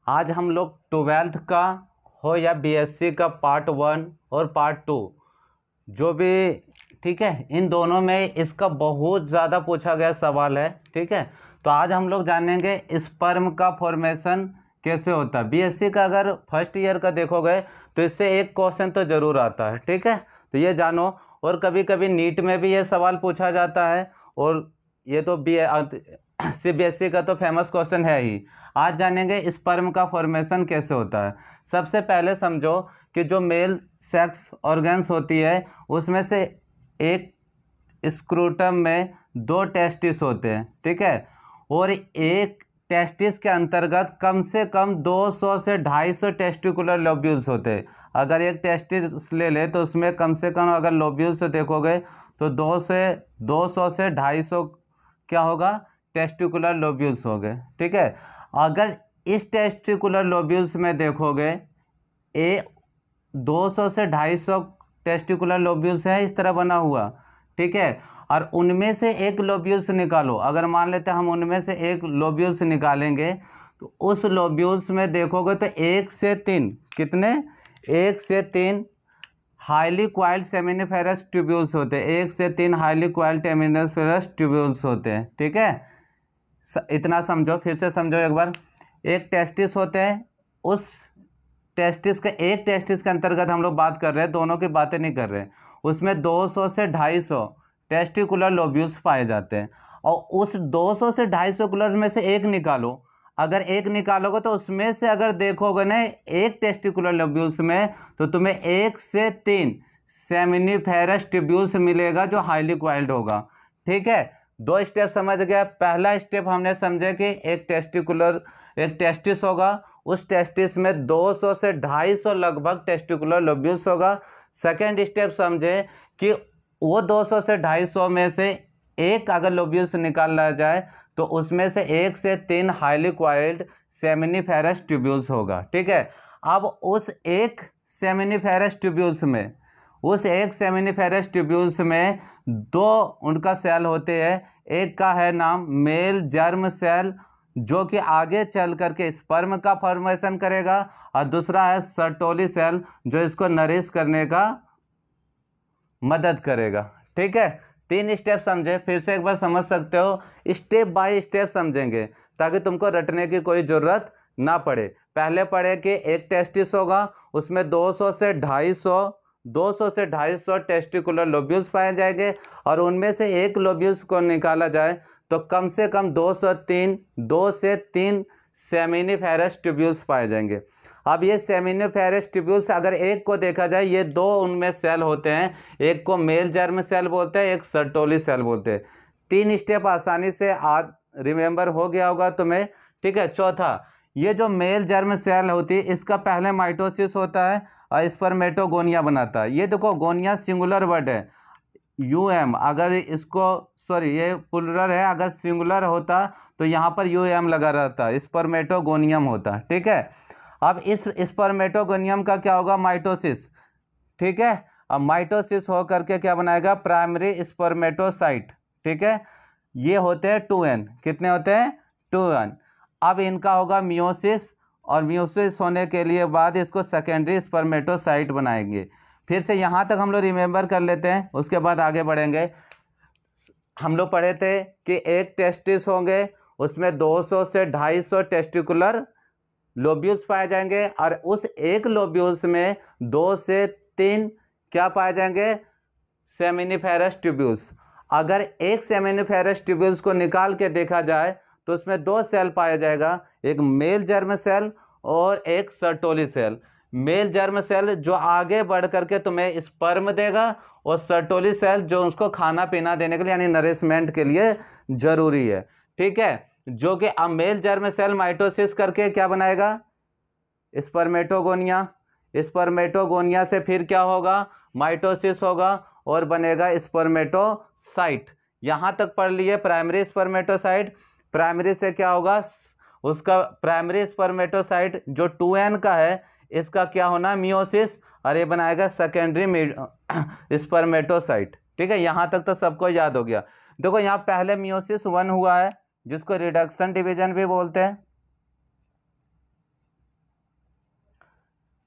आज हम लोग 12th का हो या बीएससी का पार्ट 1 और पार्ट 2 जो भी, ठीक है, इन दोनों में इसका बहुत ज़्यादा पूछा गया सवाल है। ठीक है, तो आज हम लोग जानेंगे स्पर्म का फॉर्मेशन कैसे होता है। बीएससी का अगर फर्स्ट ईयर का देखोगे तो इससे एक क्वेश्चन तो ज़रूर आता है। ठीक है, तो ये जानो। और कभी कभी नीट में भी ये सवाल पूछा जाता है, और ये तो सीबीएसई का तो फेमस क्वेश्चन है ही। आज जानेंगे स्पर्म का फॉर्मेशन कैसे होता है। सबसे पहले समझो कि जो मेल सेक्स ऑर्गन्स होती है उसमें से एक स्क्रूटम में 2 टेस्टिस होते हैं। ठीक है, और एक टेस्टिस के अंतर्गत कम से कम 200 से 250 टेस्टिकुलर लोब्यूल्स होते हैं। अगर एक टेस्टिस ले ले तो उसमें कम से कम अगर लोब्यूल्स देखोगे तो 200 से 250 क्या होगा, टेस्टिकुलर लोब्यूल्स हो गए। ठीक है, अगर इस टेस्टिकुलर लोब्यूल्स में देखोगे 200 से 250 टेस्टिकुलर लोब्यूल्स है इस तरह बना हुआ। ठीक है, और उनमें से एक लोब्यूल्स निकालो। अगर मान लेते हैं हम उनमें से एक लोब्यूल्स निकालेंगे तो उस लोब्यूल्स में देखोगे तो 1 से 3 कितने, 1 से 3 हाईली क्वाइल्ड सेमिनिफेरस ट्यूब्यूल्स होते हैं। 1 से 3 हाईली क्वाइल्ड सेमिनिफेरस ट्यूब्यूल्स होते हैं। ठीक है, इतना समझो, फिर से समझो एक बार। एक टेस्टिस होते हैं, उस टेस्टिस के एक टेस्टिस के अंतर्गत हम लोग बात कर रहे हैं, दोनों की बातें नहीं कर रहे हैं। उसमें 200 से 250 टेस्टिकुलर लोब्यूल्स पाए जाते हैं, और उस 200 से 250 कुलर में से एक निकालो। अगर एक निकालोगे तो उसमें से अगर देखोगे ना एक टेस्टिकुलर लोब्यूल्स में, तो तुम्हें 1 से 3 सेमिनिफेरस ट्यूब्यूल्स मिलेगा जो हाईली क्वाइल्ड होगा। ठीक है, 2 स्टेप समझ गया। पहला स्टेप हमने समझे कि एक टेस्टिस होगा, उस टेस्टिस में 200 से 250 लगभग टेस्टिकुलर लोब्यूल्स होगा। सेकेंड स्टेप समझे कि वो 200 से 250 में से एक अगर लोब्यूल्स निकाला जाए तो उसमें से 1 से 3 हाईली क्वाइल्ड सेमिनिफेरस ट्यूब्यूल्स होगा। ठीक है, अब उस एक सेमिनिफेरस ट्यूब्यूल्स में 2 उनका सेल होते हैं। एक का है नाम मेल जर्म सेल जो कि आगे चल करके स्पर्म का फॉर्मेशन करेगा, और दूसरा है सर्टोली सेल जो इसको नरिश करने का मदद करेगा। ठीक है, 3 स्टेप समझे, फिर से एक बार समझ सकते हो। स्टेप बाय स्टेप समझेंगे ताकि तुमको रटने की कोई ज़रूरत ना पड़े। पहले पढ़े कि एक टेस्टिस होगा, उसमें 200 से 250 टेस्टिकुलर लोब्यूल्स पाए जाएंगे, और उनमें से एक लोब्यूल्स को निकाला जाए तो कम से कम 2 से 3 सेमिनिफेरस ट्यूब्यूल्स पाए जाएंगे। अब ये सेमिनिफेरस ट्यूब्यूल्स अगर एक को देखा जाए, ये 2 उनमें सेल होते हैं। एक को मेल जर्म सेल बोलते हैं, एक सर्टोली सेल बोलते हैं। 3 स्टेप आसानी से रिमेंबर हो गया होगा तुम्हें। ठीक है, चौथा, ये जो मेल जर्म सेल होती है इसका पहले माइटोसिस होता है और स्पर्मेटोगोनिया बनाता है। ये देखो, गोनिया सिंगुलर वर्ड है, यूएम, अगर इसको सॉरी ये प्लुरल है, अगर सिंगुलर होता तो यहाँ पर यूएम लगा रहता, स्पर्मेटोगोनियम होता। ठीक है, अब इस स्पर्मेटोगोनियम का क्या होगा, माइटोसिस। ठीक है, अब माइटोसिस हो करके क्या बनाएगा, प्राइमरी स्पर्मेटोसाइट। ठीक है, ये होते हैं 2n, कितने होते हैं, 2n। अब इनका होगा मियोसिस, और मियोसिस होने के लिए बाद इसको सेकेंडरी स्पर्मेटोसाइट बनाएंगे। फिर से यहाँ तक हम लोग रिमेंबर कर लेते हैं, उसके बाद आगे बढ़ेंगे। हम लोग पढ़े थे कि एक टेस्टिस होंगे, उसमें 200 से 250 टेस्टिकुलर लोब्यूल्स पाए जाएंगे, और उस एक लोब्यूल्स में 2 से 3 क्या पाए जाएंगे, सेमिनिफेरस ट्यूब्यूल्स। अगर एक सेमिनिफेरस ट्यूब्यूल्स को निकाल के देखा जाए तो उसमें 2 सेल पाया जाएगा, एक मेल जर्म सेल और एक Sertoli cell. Male germ cell जो आगे बढ़ करके तुम्हें स्पर्म देगा, और सर्टोली सेल जो उसको खाना पीना देने के लिए यानी नरिशमेंट के लिए जरूरी है। ठीक है, जो कि अब मेल जर्म सेल माइटोसिस करके क्या बनाएगा, स्पर्मेटोगोनिया। स्पर्मेटोगोनिया से फिर क्या होगा, माइटोसिस होगा और बनेगा स्पर्मेटोसाइट। यहाँ तक पढ़ लिए प्राइमरी स्पर्मेटोसाइट। प्राइमरी से क्या होगा, उसका प्राइमरी स्पर्मेटोसाइट जो 2n का है इसका क्या होना, मियोसिस, और ये बनाएगा सेकेंडरी स्पर्मेटोसाइट। ठीक है, यहाँ तक तो सबको याद हो गया। देखो यहाँ पहले मियोसिस 1 हुआ है जिसको रिडक्शन डिवीजन भी बोलते हैं।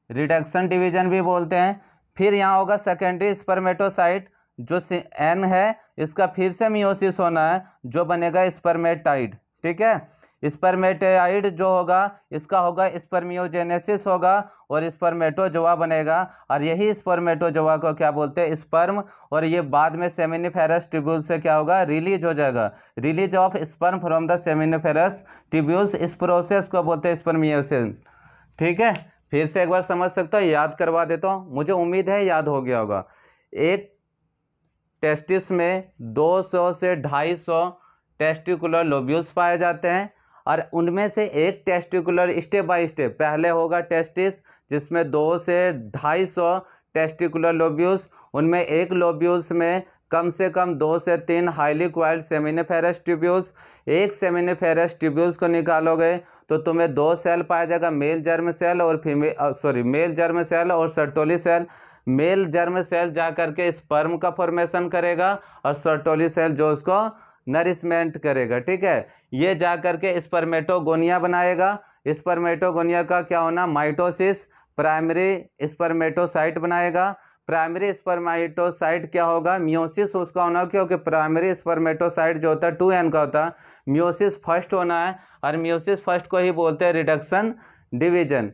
रिडक्शन डिवीजन भी बोलते हैं। फिर यहाँ होगा सेकेंडरी स्पर्मेटोसाइट, जो एन है इसका फिर से मियोसिस होना है, जो बनेगा स्पर्मेटाइड। ठीक है, स्पर्मेटाइड जो होगा इसका होगा स्पर्मियोजेनेसिस होगा और स्पर्मेटोजोआ बनेगा, और यही स्पर्मेटोजोआ को क्या बोलते हैं, स्पर्म, और ये बाद में सेमिनिफेरस ट्यूब्यूल से क्या होगा, रिलीज हो जाएगा। Release of sperm from the seminiferous tubules, इस प्रोसेस को बोलते हैं स्पर्मियोसिस। ठीक है, फिर से एक बार समझ सकते हो, याद करवा देता हूँ, मुझे उम्मीद है याद हो गया होगा। एक टेस्टिस में 200 से 250 टेस्टिकुलर लोब्यूल्स पाए जाते हैं, और उनमें से एक टेस्टिकुलर स्टेप बाय स्टेप, पहले होगा टेस्टिस जिसमें 2 से 250 टेस्टिकुलर लोब्यूल्स, उनमें एक लोब्यूल्स में कम से कम 2 से 3 हाईली क्वाइल्ड सेमिनिफेरस ट्यूब्यूल्स। एक सेमिनिफेरस ट्यूब्यूल्स को निकालोगे तो तुम्हें 2 सेल पाया जाएगा, मेल जर्म सेल और मेल जर्म सेल और Sertoli cell. Male germ cell जा करके स्पर्म का फॉर्मेशन करेगा, और सर्टोली सेल जो उसको नरिशमेंट करेगा। ठीक है, ये जा करके स्पर्मेटोगोनिया बनाएगा। स्पर्मेटोगोनिया का क्या होना, माइटोसिस, प्राइमरी स्पर्मेटोसाइट बनाएगा। प्राइमरी स्पर्मेटोसाइट क्या होगा, मियोसिस उसका होना, क्योंकि प्राइमरी स्पर्मेटोसाइट जो होता है 2n का होता है। मियोसिस फर्स्ट होना है, और मियोसिस फर्स्ट को ही बोलते हैं रिडक्शन डिवीजन।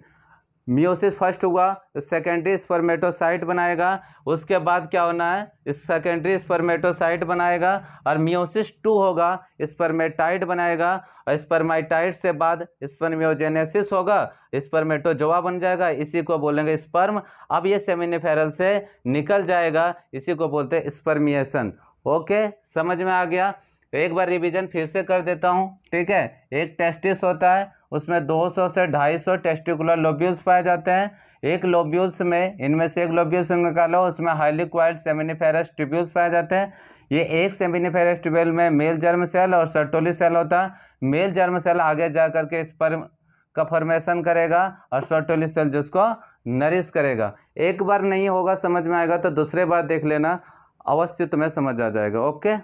मियोसिस फर्स्ट हुआ तो सेकेंडरी स्पर्मेटोसाइट बनाएगा, उसके बाद क्या होना है, इस सेकेंडरी स्पर्मेटोसाइट बनाएगा, और मियोसिस 2 होगा, स्पर्मेटाइड बनाएगा, और स्पर्मेटाइड से बाद स्पर्मियोजेनेसिस होगा, स्पर्मेटोजोआ बन जाएगा, इसी को बोलेंगे स्पर्म। अब ये सेमिनिफेरल से निकल जाएगा, इसी को बोलते हैं स्पर्मिएशन। ओके, समझ में आ गया। एक बार रिवीजन फिर से कर देता हूँ। ठीक है, एक टेस्टिस होता है, उसमें 200 से 250 टेस्टिकुलर लोब्यूल्स पाए जाते हैं। एक लोब्यूल्स में, इनमें से एक लोब्यूल्स निकालो, उसमें हाईली क्वाइल्ड सेमिनिफेरस ट्यूब्यूल्स पाए जाते हैं। ये एक सेमिनिफेरस ट्यूब्यूल में मेल जर्म सेल और सर्टोली सेल होता है। मेल जर्म सेल आगे जा करके स्पर्म का फॉर्मेशन करेगा, और सर्टोली सेल जिसको नरिश करेगा। एक बार नहीं होगा समझ में आएगा तो दूसरे बार देख लेना, अवश्य तुम्हें समझ आ जाएगा। ओके।